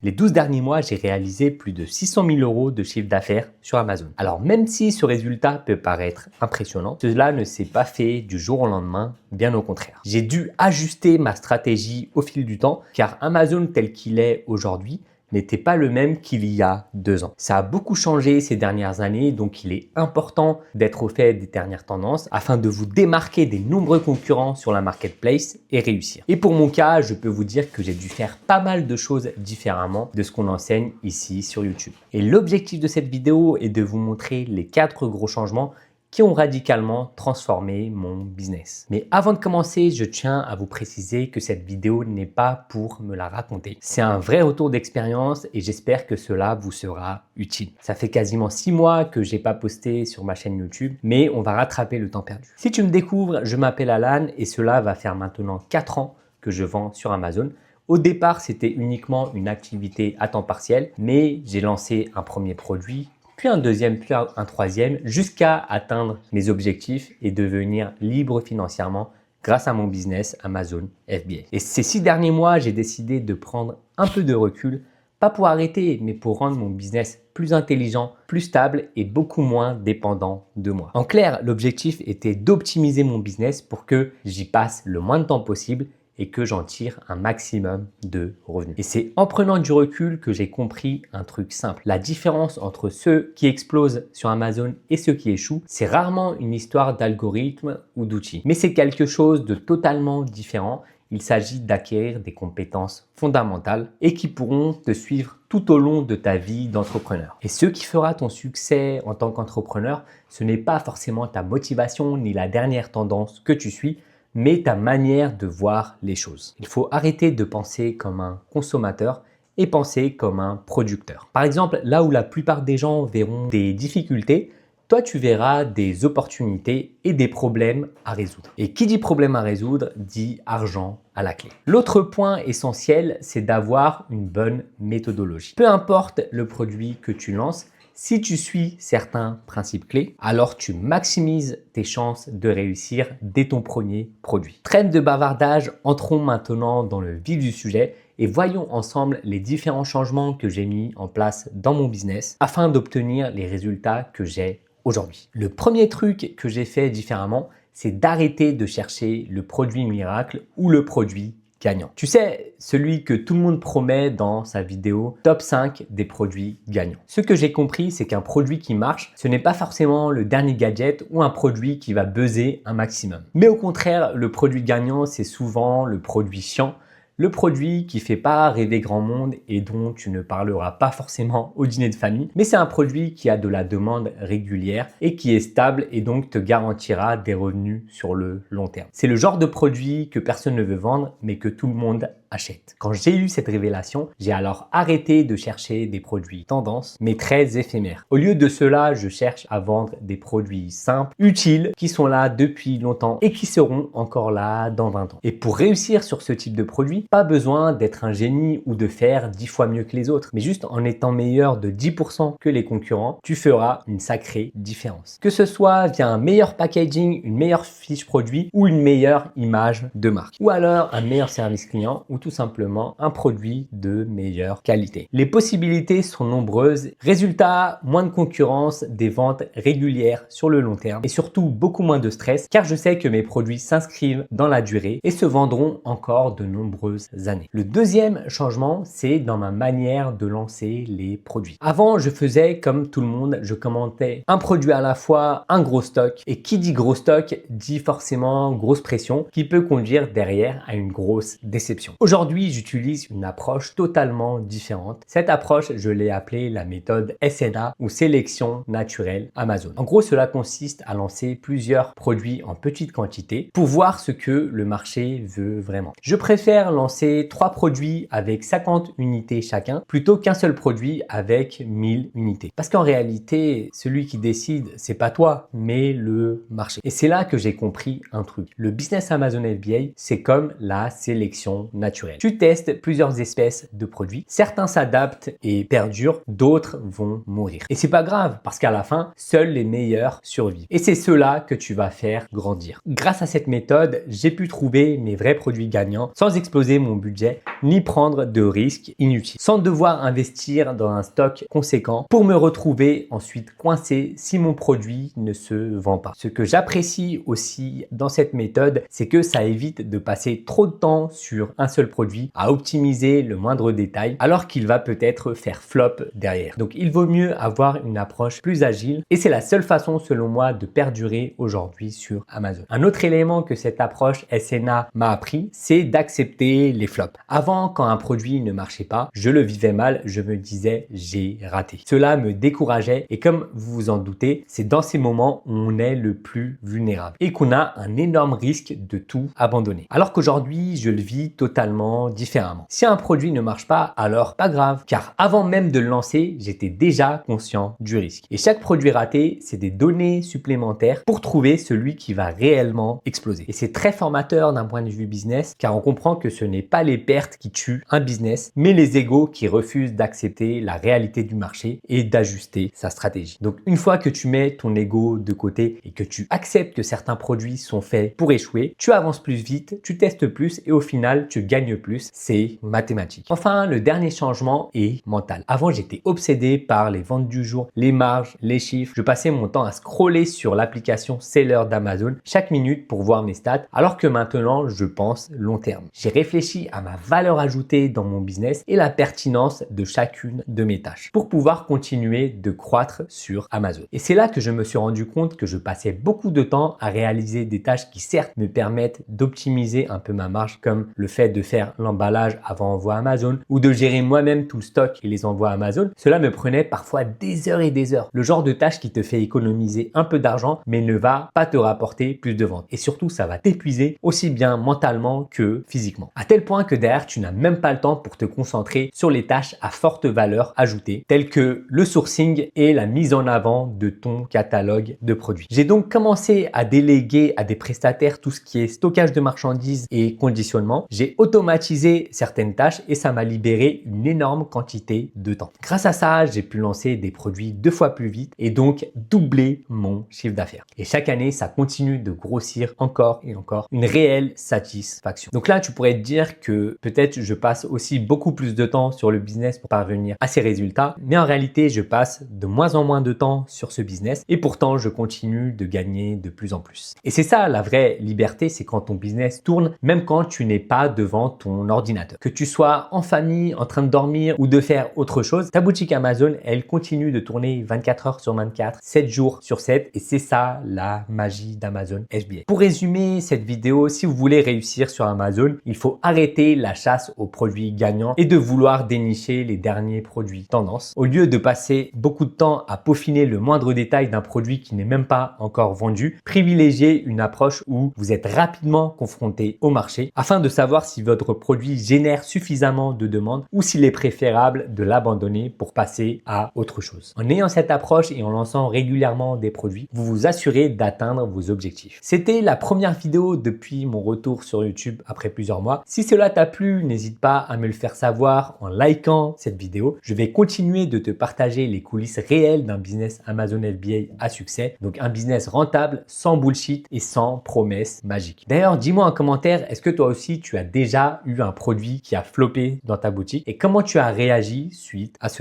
Les 12 derniers mois, j'ai réalisé plus de 600 000 € de chiffre d'affaires sur Amazon. Alors même si ce résultat peut paraître impressionnant, cela ne s'est pas fait du jour au lendemain, bien au contraire. J'ai dû ajuster ma stratégie au fil du temps car Amazon tel qu'il est aujourd'hui n'était pas le même qu'il y a 2 ans. Ça a beaucoup changé ces dernières années, donc il est important d'être au fait des dernières tendances afin de vous démarquer des nombreux concurrents sur la marketplace et réussir. Et pour mon cas, je peux vous dire que j'ai dû faire pas mal de choses différemment de ce qu'on enseigne ici sur YouTube. Et l'objectif de cette vidéo est de vous montrer les 4 gros changements qui ont radicalement transformé mon business. Mais avant de commencer, je tiens à vous préciser que cette vidéo n'est pas pour me la raconter. C'est un vrai retour d'expérience et j'espère que cela vous sera utile. Ça fait quasiment 6 mois que j'ai pas posté sur ma chaîne YouTube, mais on va rattraper le temps perdu. Si tu me découvres, je m'appelle Alan et cela va faire maintenant 4 ans que je vends sur Amazon. Au départ, c'était uniquement une activité à temps partiel, mais j'ai lancé un premier produit, puis un deuxième, puis un troisième, jusqu'à atteindre mes objectifs et devenir libre financièrement grâce à mon business Amazon FBA. Et ces 6 derniers mois, j'ai décidé de prendre un peu de recul, pas pour arrêter, mais pour rendre mon business plus intelligent, plus stable et beaucoup moins dépendant de moi. En clair, l'objectif était d'optimiser mon business pour que j'y passe le moins de temps possible et que j'en tire un maximum de revenus. Et c'est en prenant du recul que j'ai compris un truc simple. La différence entre ceux qui explosent sur Amazon et ceux qui échouent, c'est rarement une histoire d'algorithme ou d'outils. Mais c'est quelque chose de totalement différent. Il s'agit d'acquérir des compétences fondamentales et qui pourront te suivre tout au long de ta vie d'entrepreneur. Et ce qui fera ton succès en tant qu'entrepreneur, ce n'est pas forcément ta motivation ni la dernière tendance que tu suis, mais ta manière de voir les choses. Il faut arrêter de penser comme un consommateur et penser comme un producteur. Par exemple, là où la plupart des gens verront des difficultés, toi tu verras des opportunités et des problèmes à résoudre. Et qui dit problème à résoudre dit argent à la clé. L'autre point essentiel, c'est d'avoir une bonne méthodologie. Peu importe le produit que tu lances, si tu suis certains principes clés, alors tu maximises tes chances de réussir dès ton premier produit. Trêve de bavardage, entrons maintenant dans le vif du sujet et voyons ensemble les différents changements que j'ai mis en place dans mon business afin d'obtenir les résultats que j'ai aujourd'hui. Le premier truc que j'ai fait différemment, c'est d'arrêter de chercher le produit miracle ou le produit gagnant. Tu sais, celui que tout le monde promet dans sa vidéo top 5 des produits gagnants. Ce que j'ai compris, c'est qu'un produit qui marche, ce n'est pas forcément le dernier gadget ou un produit qui va buzzer un maximum. Mais au contraire, le produit gagnant, c'est souvent le produit chiant, le produit qui fait pas rêver grand monde et dont tu ne parleras pas forcément au dîner de famille, mais c'est un produit qui a de la demande régulière et qui est stable et donc te garantira des revenus sur le long terme. C'est le genre de produit que personne ne veut vendre, mais que tout le monde achète. Quand j'ai eu cette révélation, j'ai alors arrêté de chercher des produits tendance, mais très éphémères. Au lieu de cela, je cherche à vendre des produits simples, utiles, qui sont là depuis longtemps et qui seront encore là dans 20 ans. Et pour réussir sur ce type de produit, pas besoin d'être un génie ou de faire 10 fois mieux que les autres, mais juste en étant meilleur de 10% que les concurrents, tu feras une sacrée différence. Que ce soit via un meilleur packaging, une meilleure fiche produit ou une meilleure image de marque. Ou alors un meilleur service client ou tout simplement un produit de meilleure qualité. Les possibilités sont nombreuses. Résultat, moins de concurrence, des ventes régulières sur le long terme et surtout beaucoup moins de stress car je sais que mes produits s'inscrivent dans la durée et se vendront encore de nombreuses années. Le deuxième changement, c'est dans ma manière de lancer les produits. Avant, je faisais comme tout le monde, je commentais un produit à la fois, un gros stock et qui dit gros stock dit forcément grosse pression qui peut conduire derrière à une grosse déception. Aujourd'hui, j'utilise une approche totalement différente. Cette approche, je l'ai appelée la méthode SNA ou sélection naturelle Amazon. En gros, cela consiste à lancer plusieurs produits en petite quantité pour voir ce que le marché veut vraiment. Je préfère lancer 3 produits avec 50 unités chacun plutôt qu'un seul produit avec 1000 unités. Parce qu'en réalité, celui qui décide, c'est pas toi, mais le marché. Et c'est là que j'ai compris un truc. Le business Amazon FBA, c'est comme la sélection naturelle. naturel. Tu testes plusieurs espèces de produits. Certains s'adaptent et perdurent, d'autres vont mourir. Et c'est pas grave parce qu'à la fin, seuls les meilleurs survivent. Et c'est ceux-là que tu vas faire grandir. Grâce à cette méthode, j'ai pu trouver mes vrais produits gagnants sans exploser mon budget ni prendre de risques inutiles, sans devoir investir dans un stock conséquent pour me retrouver ensuite coincé si mon produit ne se vend pas. Ce que j'apprécie aussi dans cette méthode, c'est que ça évite de passer trop de temps sur un seul produit à optimiser le moindre détail alors qu'il va peut-être faire flop derrière. Donc il vaut mieux avoir une approche plus agile et c'est la seule façon selon moi de perdurer aujourd'hui sur Amazon. Un autre élément que cette approche SNA m'a appris, c'est d'accepter les flops. Avant, quand un produit ne marchait pas, je le vivais mal, je me disais j'ai raté. Cela me décourageait et comme vous vous en doutez, c'est dans ces moments où on est le plus vulnérable et qu'on a un énorme risque de tout abandonner. Alors qu'aujourd'hui, je le vis totalement différemment. Si un produit ne marche pas, alors pas grave, car avant même de le lancer, j'étais déjà conscient du risque. Et chaque produit raté, c'est des données supplémentaires pour trouver celui qui va réellement exploser. Et c'est très formateur d'un point de vue business, car on comprend que ce n'est pas les pertes qui tuent un business, mais les égos qui refusent d'accepter la réalité du marché et d'ajuster sa stratégie. Donc une fois que tu mets ton ego de côté et que tu acceptes que certains produits sont faits pour échouer, tu avances plus vite, tu testes plus et au final, tu gagnes plus. C'est mathématique. Enfin, le dernier changement est mental. Avant, j'étais obsédé par les ventes du jour, les marges, les chiffres. Je passais mon temps à scroller sur l'application Seller d'Amazon chaque minute pour voir mes stats, alors que maintenant, je pense long terme. J'ai réfléchi à ma valeur ajoutée dans mon business et la pertinence de chacune de mes tâches pour pouvoir continuer de croître sur Amazon. Et c'est là que je me suis rendu compte que je passais beaucoup de temps à réaliser des tâches qui certes me permettent d'optimiser un peu ma marge, comme le fait de faire l'emballage avant envoi Amazon ou de gérer moi-même tout le stock et les envois Amazon. Cela me prenait parfois des heures et des heures. Le genre de tâche qui te fait économiser un peu d'argent mais ne va pas te rapporter plus de ventes. Et surtout, ça va t'épuiser aussi bien mentalement que physiquement. À tel point que derrière, tu n'as même pas le temps pour te concentrer sur les tâches à forte valeur ajoutée, telles que le sourcing et la mise en avant de ton catalogue de produits. J'ai donc commencé à déléguer à des prestataires tout ce qui est stockage de marchandises et conditionnement. J'ai automatisé certaines tâches et ça m'a libéré une énorme quantité de temps. Grâce à ça, j'ai pu lancer des produits 2 fois plus vite et donc doubler mon chiffre d'affaires. Et chaque année, ça continue de grossir encore et encore. Une réelle satisfaction. Donc là, tu pourrais te dire que peut-être je passe aussi beaucoup plus de temps sur le business pour parvenir à ces résultats, mais en réalité, je passe de moins en moins de temps sur ce business et pourtant, je continue de gagner de plus en plus. Et c'est ça la vraie liberté, c'est quand ton business tourne, même quand tu n'es pas devant ton ordinateur. Que tu sois en famille, en train de dormir ou de faire autre chose, ta boutique Amazon, elle continue de tourner 24 heures sur 24, 7 jours sur 7 et c'est ça la magie d'Amazon FBA. Pour résumer cette vidéo, si vous voulez réussir sur Amazon, il faut arrêter la chasse aux produits gagnants et de vouloir dénicher les derniers produits tendance. Au lieu de passer beaucoup de temps à peaufiner le moindre détail d'un produit qui n'est même pas encore vendu, privilégiez une approche où vous êtes rapidement confronté au marché afin de savoir si votre produit génère suffisamment de demandes ou s'il est préférable de l'abandonner pour passer à autre chose. En ayant cette approche et en lançant régulièrement des produits, vous vous assurez d'atteindre vos objectifs. C'était la première vidéo depuis mon retour sur YouTube après plusieurs mois. Si cela t'a plu, n'hésite pas à me le faire savoir en likant cette vidéo. Je vais continuer de te partager les coulisses réelles d'un business Amazon FBA à succès. Donc un business rentable, sans bullshit et sans promesses magiques. D'ailleurs, dis-moi en commentaire, est-ce que toi aussi tu as déjà eu un produit qui a floppé dans ta boutique et comment tu as réagi suite à cela?